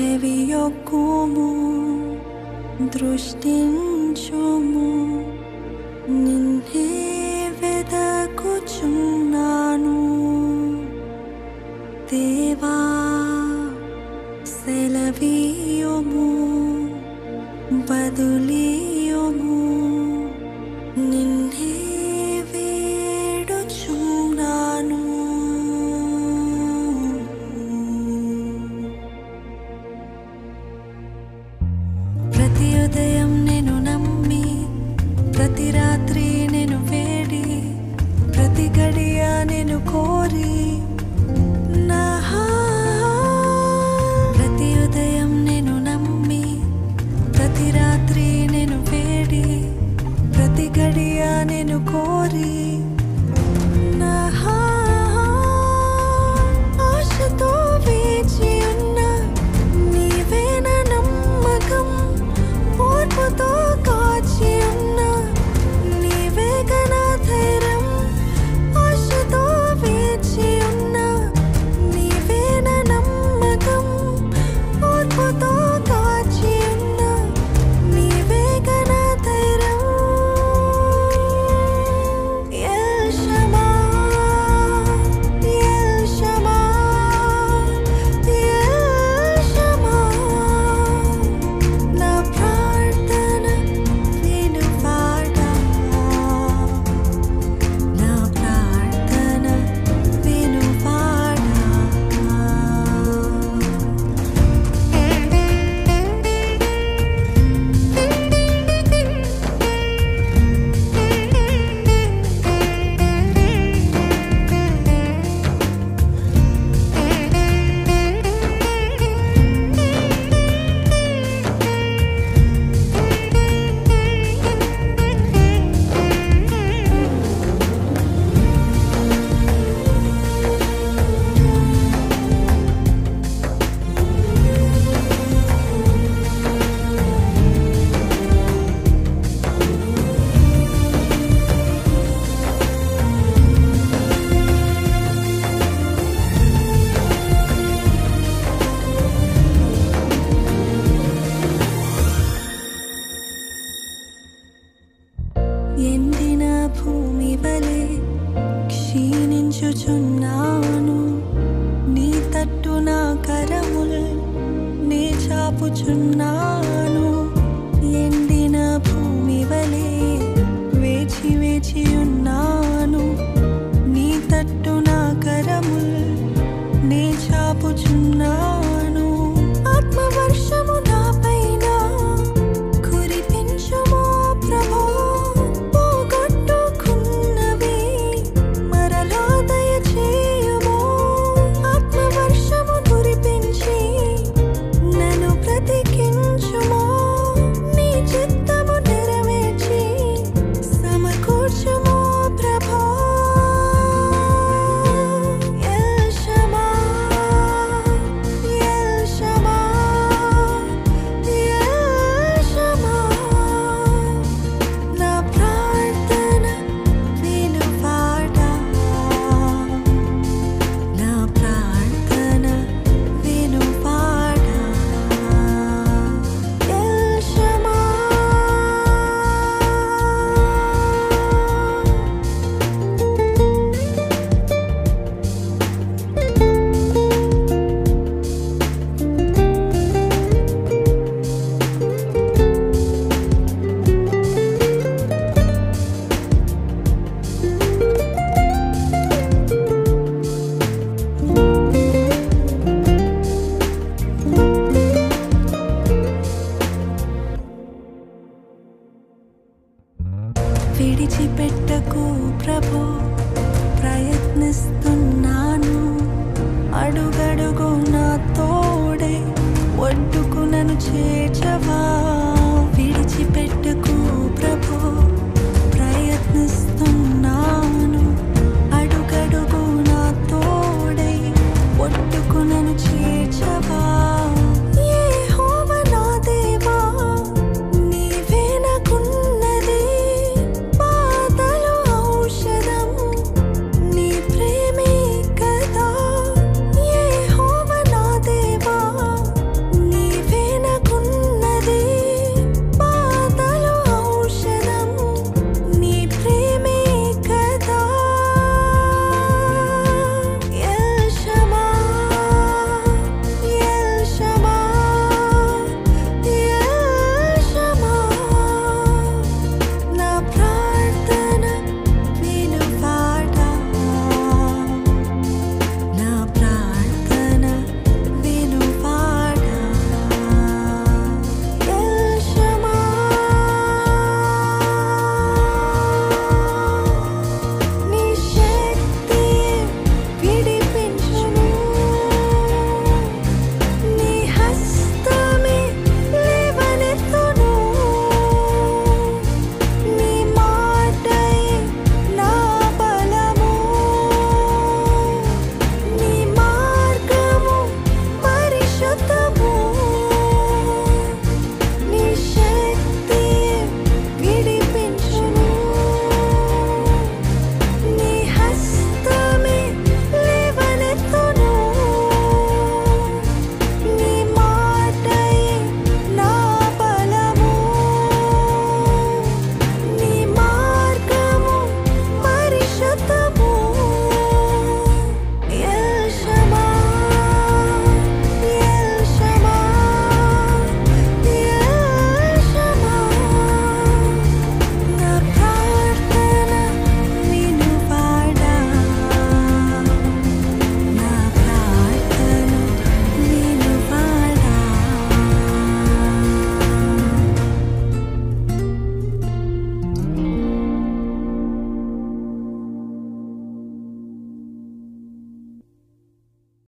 చెవియొక్కుము దృష్టించుము నిన్నే వెదకుచున్నాను దేవా సెలవీయుము బదులీయుము నిన్నే వేడుచున్నాను ప్రతి ఉదయం నేను నమ్మి ప్రతి రాత్రి నేను వేడి ప్రతి గడియ నేను కోరి ప్రతి ఉదయం నేను నమ్మి ప్రతి రాత్రి నేను వేడి ప్రతి గడియ నేను కోరి ఆశతో వేచి ఉన్న నీవే నా నమ్మకం ఓర్పుతో కాచి ఉన్న నీవే నా ధైర్యం ఆశతో వేచి ఉన్న నీవే నా నమ్మకం ఓర్పుతో కాచి ఉన్న నీవే నా ధైర్యం L Shama L Shama L Shama నా ప్రార్థన వినువాడా నా ప్రార్థన వినువాడా ఎండిన భూమి వలె క్షీణించుచున్నాను నీ తట్టు నా కరములు నే చాపుచున్నాను ఎండిన భూమి వలె వేచి వేచి ఉన్నాను నీ తట్టు నా కరములు నే చాపుచున్నాను ఆత్మవర్షము నాపైన కురిపించుమో ప్రభో పోగొట్టుకున్నవి మరలా దయచేయుమో ఆత్మవర్షము కురిపించి నన్ను బ్రతికించుమో నీ చిత్తము నెరవేర్చి సమకూర్చుమో ప్రభో L Shama L Shama L Shama నా ప్రార్థన వినువాడా నా ప్రార్థన వినువాడా ఎల్ షమా విడిచిపెట్టకు ప్రభో ప్రయత్నిస్తున్నాను అడుగడుగు నా తోడై ఒడ్డుకు నన్ను చేర్చవా